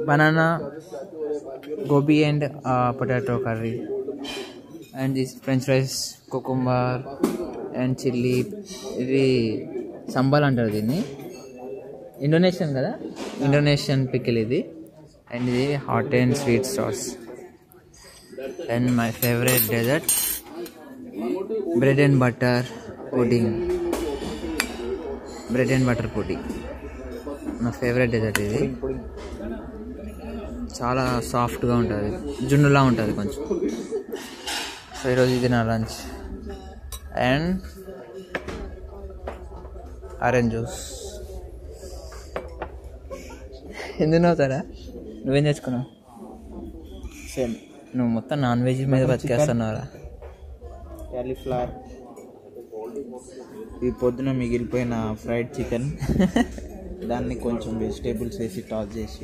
banana, gobi and potato curry, and this French fries, cucumber and chili. ఇది సంబాల్ అంటారు దీన్ని. Indonesian కదా, Indonesian pickle ఇది. అండ్ ఇది hot and sweet sauce. And my favourite dessert bread and butter pudding. Bread and butter pudding నా favourite dessert. ఇది చాలా సాఫ్ట్గా ఉంటుంది, జున్నులా ఉంటుంది కొంచెం. సో ఈరోజు ఇది నా లంచ్. And orange juice. ఎందుకు నవ్వుతారా? నువ్వేం తెచ్చుకున్నావు? సేమ్. నువ్వు మొత్తం నాన్ వెజ్ మీద బతికేస్తున్నావురా. క్యాలీఫ్లవర్, ఈ పొద్దున మిగిలిపోయిన ఫ్రైడ్ చికెన్, దాన్ని కొంచెం వెజిటేబుల్స్ వేసి టాస్ చేసి